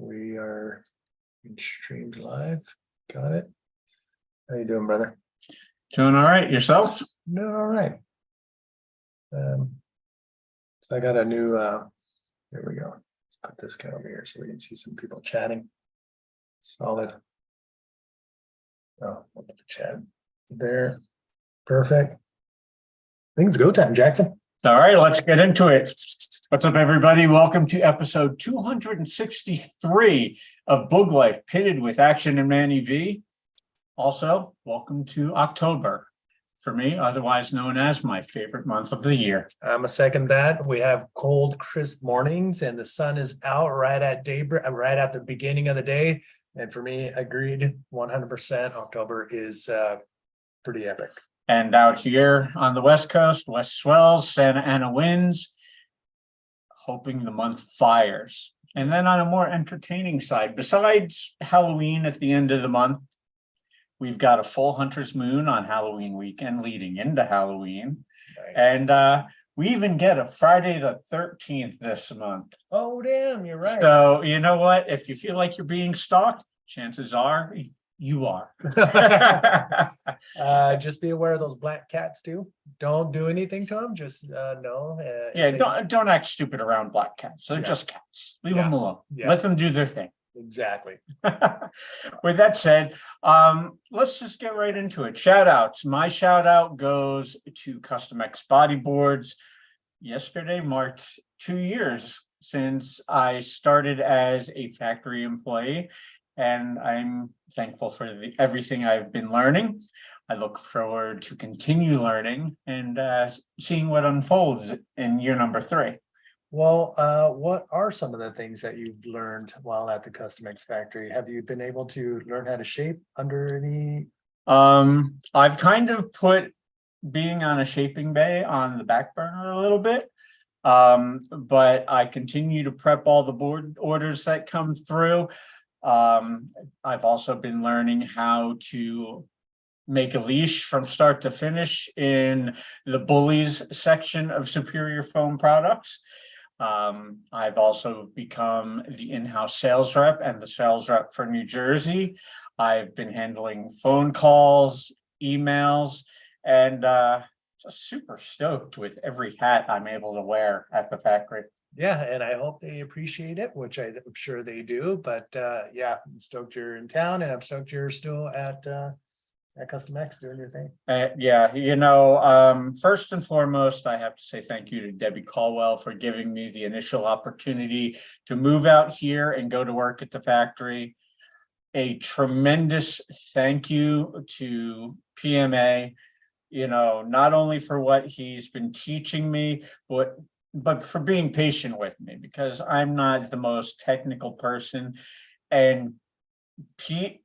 We are streamed live. Got it. How you doing, brother? Doing all right. Yourself? Doing all right. So I got a new, there we go. Let's put this guy over here so we can see some people chatting. Solid. Oh, we'll put the chat there. Perfect. I think it's go time, Jackson. All right, let's get into it. What's up, everybody? Welcome to episode 263 of Boog Life, pitted with Action and Manny V. Also, welcome to October, for me, otherwise known as my favorite month of the year. I'm a second that. We have cold, crisp mornings, and the sun is out right at daybreak, right at the beginning of the day. And for me, agreed, 100%. October is pretty epic. And out here on the West Coast, west swells, Santa Ana winds, hoping the month fires. And then on a more entertaining side, besides Halloween at the end of the month, we've got a full hunter's moon on Halloween weekend leading into Halloween. Nice. And we even get a Friday the 13th this month. Oh, damn, you're right. So you know what? If you feel like you're being stalked, chances are you are. Just be aware of those black cats too. Don't do anything to them. Just no. Yeah, don't act stupid around black cats. They're just cats. Leave them alone. Yeah. Let them do their thing. Exactly. With that said, let's just get right into it. Shout outs. My shout out goes to Custom X Bodyboards. Yesterday marked 2 years since I started as a factory employee, and I'm thankful for everything I've been learning. I look forward to continue learning and seeing what unfolds in year number 3. Well, what are some of the things that you've learned while at the Custom X factory? Have you been able to learn how to shape under any? I've kind of put being on a shaping bay on the back burner a little bit. But I continue to prep all the board orders that come through. I've also been learning how to make a leash from start to finish in the bullies section of Superior Foam products. I've also become the in-house sales rep and the sales rep for New Jersey. I've been handling phone calls, emails, and just super stoked with every hat I'm able to wear at the factory. Yeah, and I hope they appreciate it, which I'm sure they do. But yeah, I'm stoked you're in town, and I'm stoked you're still at Custom X doing your thing. Yeah, you know, first and foremost, I have to say thank you to Debbie Caldwell for giving me the initial opportunity to move out here and go to work at the factory. A tremendous thank you to PMA, you know, not only for what he's been teaching me, but for being patient with me, because I'm not the most technical person. And Pete,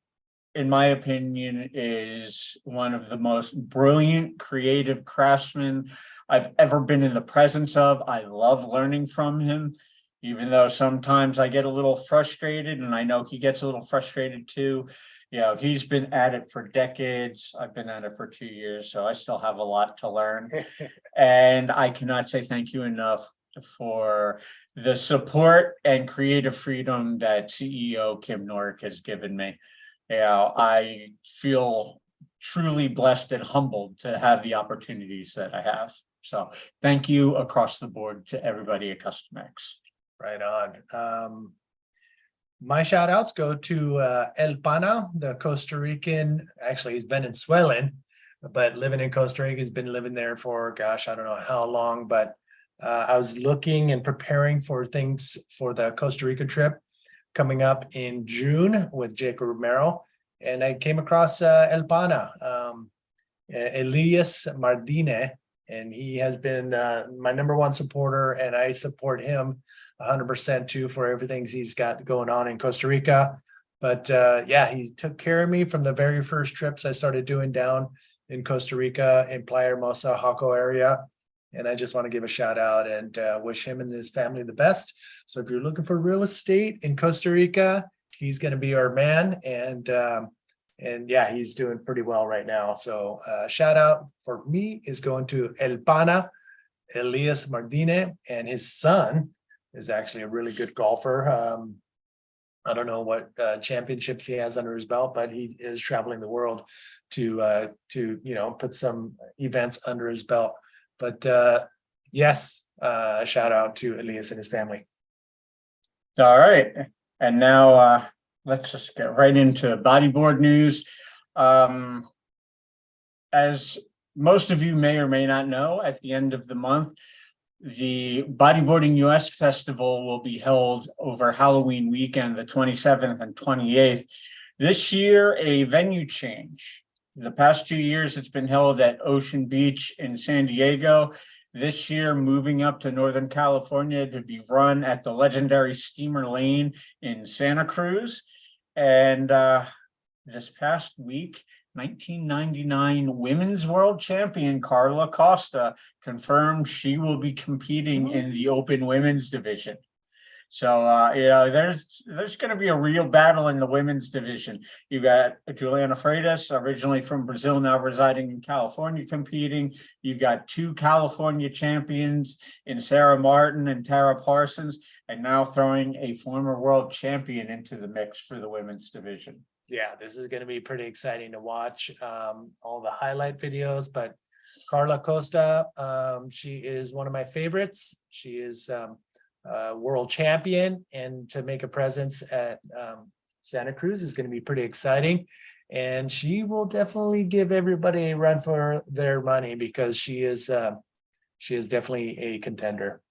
in my opinion, is one of the most brilliant creative craftsmen I've ever been in the presence of. I love learning from him, even though sometimes I get a little frustrated, and I know he gets a little frustrated too. You know, he's been at it for decades. I've been at it for 2 years, so I still have a lot to learn. And I cannot say thank you enough for the support and creative freedom that CEO Kim Norick has given me. You know, I feel truly blessed and humbled to have the opportunities that I have. So thank you across the board to everybody at Custom X. Right on. My shout outs go to El Pana, the Costa Rican. Actually, he's Venezuelan, but living in Costa Rica. He's been living there for, gosh, I don't know how long, but I was looking and preparing for things for the Costa Rica trip coming up in June with Jacob Romero, and I came across El Pana, Elias Mardine, and he has been my #1 supporter, and I support him 100% too for everything he's got going on in Costa Rica. But yeah, he took care of me from the very first trips I started doing down in Costa Rica in Playa Hermosa, Jaco area. And I just want to give a shout out and wish him and his family the best. So if you're looking for real estate in Costa Rica, he's going to be our man. And yeah, he's doing pretty well right now. So shout out for me is going to El Pana, Elias Mardine, and his son is actually a really good golfer. I don't know what championships he has under his belt, but he is traveling the world to put some events under his belt. But yes, shout out to Elias and his family. All right, and now let's just get right into bodyboard news. As most of you may or may not know, at the end of the month, the Bodyboarding US Festival will be held over Halloween weekend, the 27th and 28th. This year, a venue change. The past 2 years, it's been held at Ocean Beach in San Diego. This year, moving up to Northern California to be run at the legendary Steamer Lane in Santa Cruz. And this past week, 1999 Women's World Champion Karla Costa confirmed she will be competing in the open women's division. So there's going to be a real battle in the women's division. You got Juliana Freitas, originally from Brazil, now residing in California, competing. You've got 2 California champions in Sarah Martin and Tara Parsons, and now throwing a former world champion into the mix for the women's division. Yeah, this is going to be pretty exciting to watch all the highlight videos. But Karla Costa, she is one of my favorites. She is world champion, and to make a presence at Santa Cruz is going to be pretty exciting. And she will definitely give everybody a run for their money, because she is definitely a contender.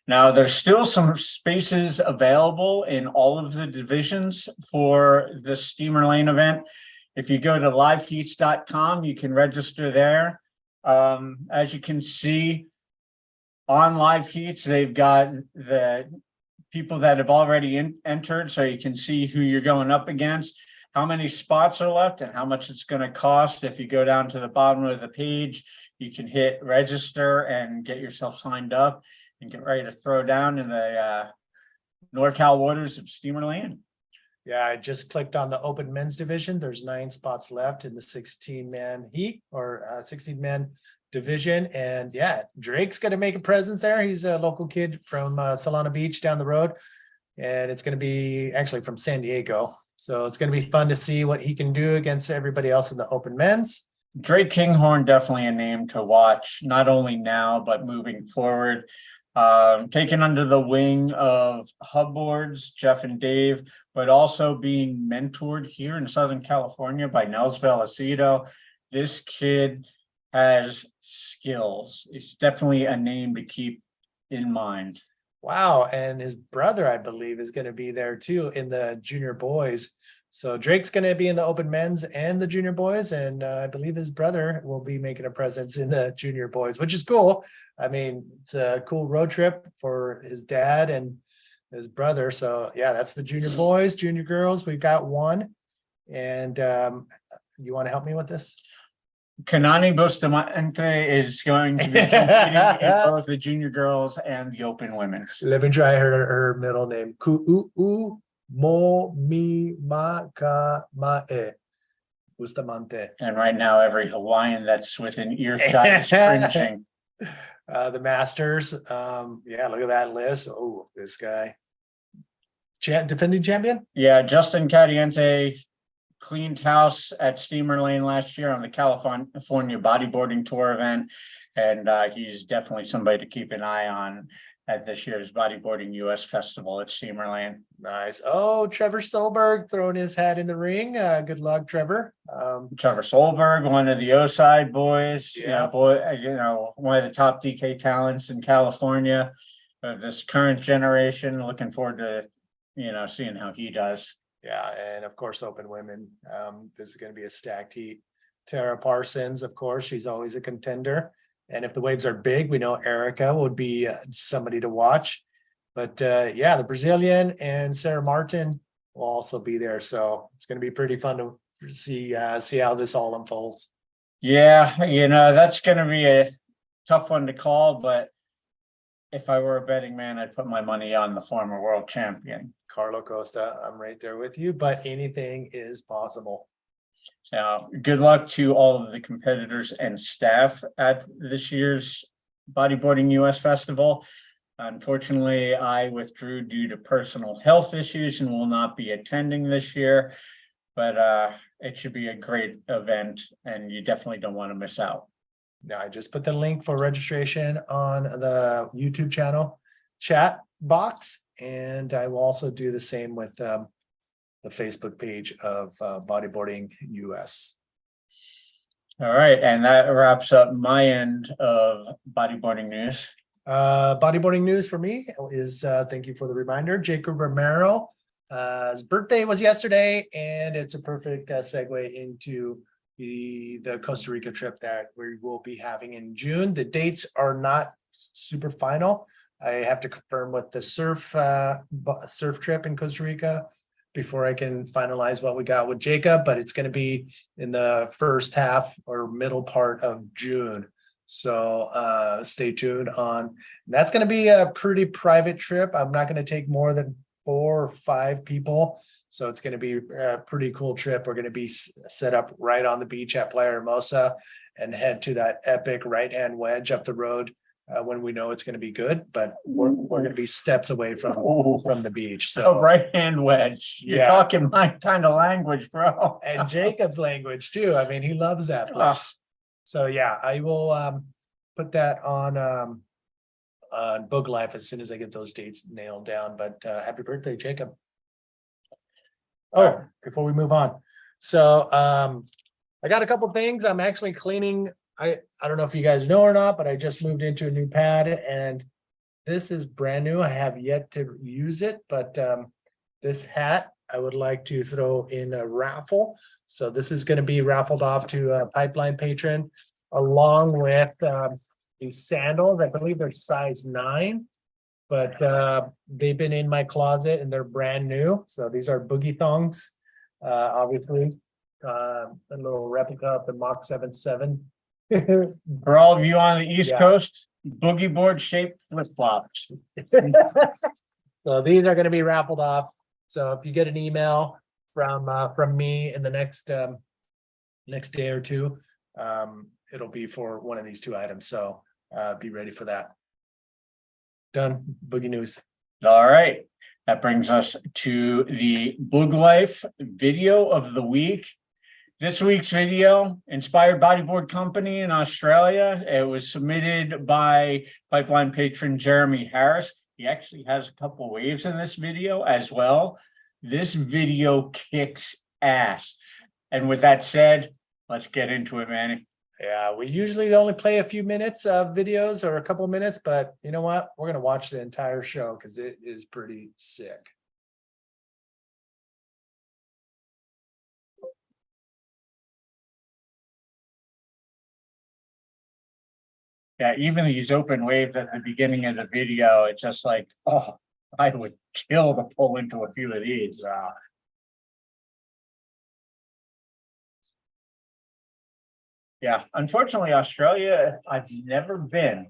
Now, there's still some spaces available in all of the divisions for the Steamer Lane event. If you go to liveheats.com, you can register there. As you can see on Live Heats, they've got the people that have already entered, so you can see who you're going up against, how many spots are left, and how much it's going to cost. If you go down to the bottom of the page, you can hit register and get yourself signed up and get ready to throw down in the NorCal waters of Steamer Lane. Yeah, I just clicked on the open men's division. There's 9 spots left in the 16-man heat, or 16-man division. And yeah, Drake's going to make a presence there. He's a local kid from Solana Beach down the road. And it's going to be actually from San Diego. So it's going to be fun to see what he can do against everybody else in the open men's. Drake Kinghorn, definitely a name to watch, not only now, but moving forward. Taken under the wing of Hubboards, Jeff and Dave, but also being mentored here in Southern California by Nels Velocito. This kid has skills. It's definitely a name to keep in mind. Wow. And his brother, I believe, is going to be there too in the junior boys. So Drake's going to be in the open men's and the junior boys. And I believe his brother will be making a presence in the junior boys, which is cool. I mean, it's a cool road trip for his dad and his brother. So yeah, that's the junior boys, junior girls. We've got one. And you want to help me with this? Kanani Bustamante is going to be competing in both the junior girls and the open women's. Let me try her middle name. Ku'u Mo Mi Ma Ka Ma E. Bustamante. And right now, every Hawaiian that's within earshot is cringing. The Masters. Yeah, look at that list. Oh, this guy. Defending champion? Yeah, Justin Cadiente cleaned house at Steamer Lane last year on the California Bodyboarding Tour event. And he's definitely somebody to keep an eye on at this year's Bodyboarding US Festival at Steamer Lane. Nice. Oh, Trevor Solberg throwing his hat in the ring. Good luck, Trevor. Trevor Solberg, one of the O-side boys, Yeah. One of the top DK talents in California of this current generation. Looking forward to, seeing how he does. Yeah, and of course, open women. This is going to be a stacked heat. Tara Parsons, of course, she's always a contender. And if the waves are big, we know Erica would be somebody to watch. But yeah, the Brazilian and Sarah Martin will also be there. So it's going to be pretty fun to see how this all unfolds. Yeah, that's going to be a tough one to call. But if I were a betting man, I'd put my money on the former world champion. Karla Costa, I'm right there with you, but anything is possible. So good luck to all of the competitors and staff at this year's Bodyboarding US Festival. Unfortunately, I withdrew due to personal health issues and will not be attending this year. But it should be a great event and you definitely don't want to miss out. Yeah, I just put the link for registration on the YouTube channel chat box, and I will also do the same with the Facebook page of Bodyboarding US. All right, and that wraps up my end of bodyboarding news. Bodyboarding news for me is thank you for the reminder. Jacob Romero, his birthday was yesterday, and it's a perfect segue into the Costa Rica trip that we will be having in June. The dates are not super final. I have to confirm with the surf trip in Costa Rica before I can finalize what we got with Jacob, but it's going to be in the first half or middle part of June. So stay tuned on. That's going to be a pretty private trip. I'm not going to take more than 4 or 5 people. So it's going to be a pretty cool trip. We're going to be set up right on the beach at Playa Hermosa and head to that epic right-hand wedge up the road when we know it's going to be good. But we're going to be steps away from the beach. So right-hand wedge. You're talking my kind of language, bro. And Jacob's language too. I mean, he loves that place. So yeah, I will put that on Book Life as soon as I get those dates nailed down. But happy birthday, Jacob. Oh, before we move on. So I got a couple things. I'm actually cleaning. I don't know if you guys know or not, but I just moved into a new pad and this is brand new. I have yet to use it, but this hat I would like to throw in a raffle. So this is going to be raffled off to a Pipeline patron along with these sandals. I believe they're size 9. But they've been in my closet and they're brand new. So these are boogie thongs, obviously. A little replica of the Mach 77. For all of you on the East Coast, boogie board shaped flip flops. So these are going to be raffled off. So if you get an email from me in the next day or two, it'll be for one of these 2 items. So be ready for that. Done. Boogie news. All right. That brings us to the Boog Life video of the week. This week's video, Inspired Bodyboard Company in Australia. It was submitted by Pipeline patron Jeremy Harris. He actually has a couple waves in this video as well. This video kicks ass. And with that said, let's get into it, Manny. Yeah, we usually only play a few minutes of videos or a couple of minutes, but you know what? We're going to watch the entire show because it is pretty sick. Yeah, even these open waves at the beginning of the video, it's just like, oh, I would kill to pull into a few of these. Yeah, unfortunately, Australia, I've never been.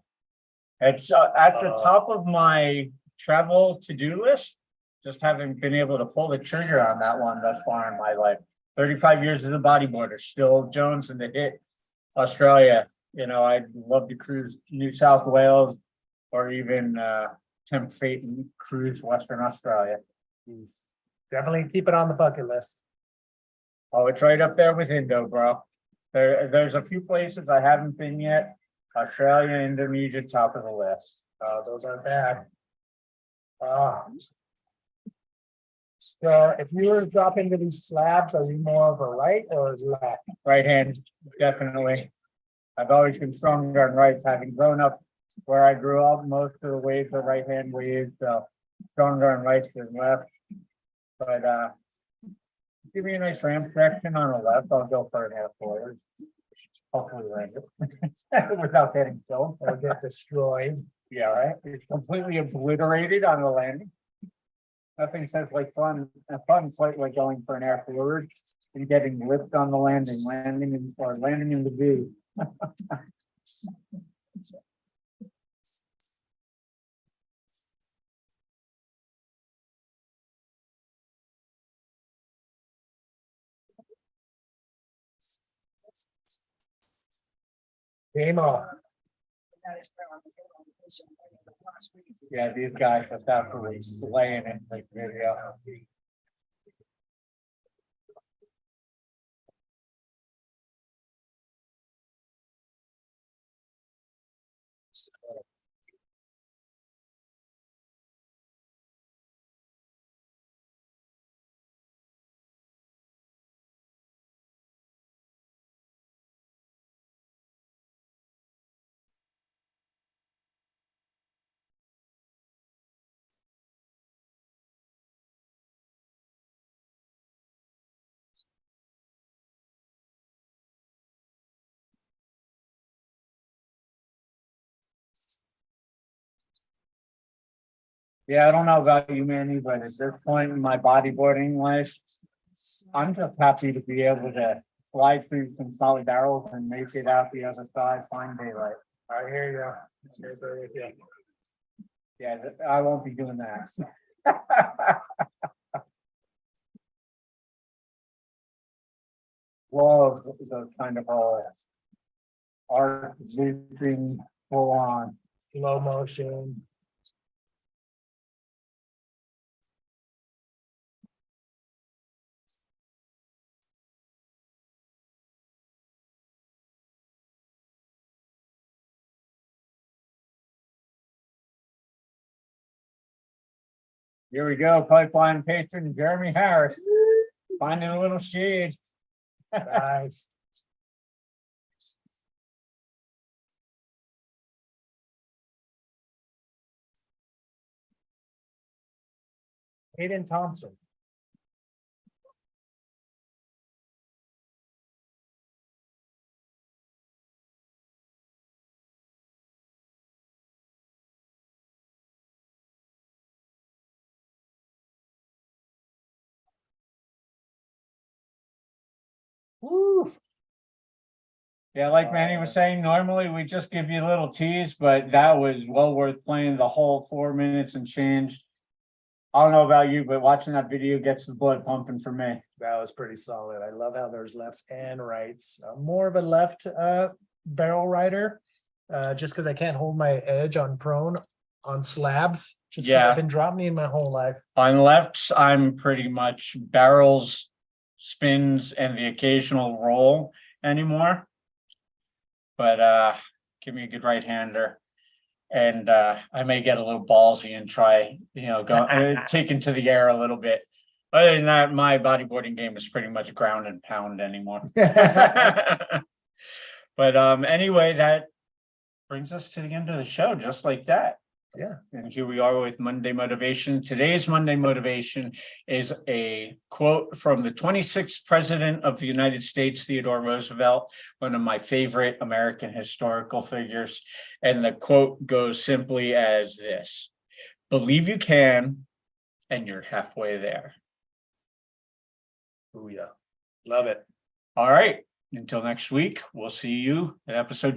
It's at the top of my travel to-do list, just haven't been able to pull the trigger on that one thus far in my life. 35 years as a bodyboarder, still Jones and the hit Australia. You know, I'd love to cruise New South Wales or even tempt fate and cruise Western Australia. Definitely keep it on the bucket list. Oh, it's right up there with Indo, bro. There's a few places I haven't been yet. Australia, Indonesia, top of the list. Those aren't bad. So if you were to drop into these slabs, are you more of a right or left? Right hand, definitely. I've always been stronger on rights, having grown up where I grew up. Most of the waves are right hand waves, so stronger on rights than left. But give me a nice ram section on the left. I'll go for an half forward. Hopefully land it without getting killed Or get destroyed. Yeah, right. It's completely obliterated on the landing. Nothing says like fun. A fun quite like going for an air forward and getting whipped on the landing, landing in the V. Game on. Yeah, these guys are definitely slaying it in the video. Yeah, I don't know about you, Manny, but at this point in my bodyboarding life, I'm just happy to be able to fly through some solid barrels and make it out the other side, find daylight. I hear you. Yeah, I won't be doing that. Love those kind of art looping full on slow motion. Here we go, pipeline patron Jeremy Harris, finding a little shade. Nice. Hayden Thompson. Woo. Yeah, like Manny was saying, normally we just give you a little tease, but that was well worth playing the whole 4 minutes and change. I don't know about you, but watching that video gets the blood pumping for me. That was pretty solid. I love how there's lefts and rights. I'm more of a left barrel rider, just because I can't hold my edge on prone on slabs. Just because Yeah. I've been dropping in my whole life. On lefts, I'm pretty much barrels, spins, and the occasional roll anymore. But give me a good right hander. And I may get a little ballsy and try, go take into the air a little bit. Other than that, my bodyboarding game is pretty much ground and pound anymore. But anyway, that brings us to the end of the show, just like that. Yeah. And here we are with Monday Motivation. Today's Monday Motivation is a quote from the 26th President of the United States, Theodore Roosevelt, one of my favorite American historical figures. And the quote goes simply as this: believe you can, and you're halfway there. Oh, yeah. Love it. All right. Until next week, we'll see you at episode 2.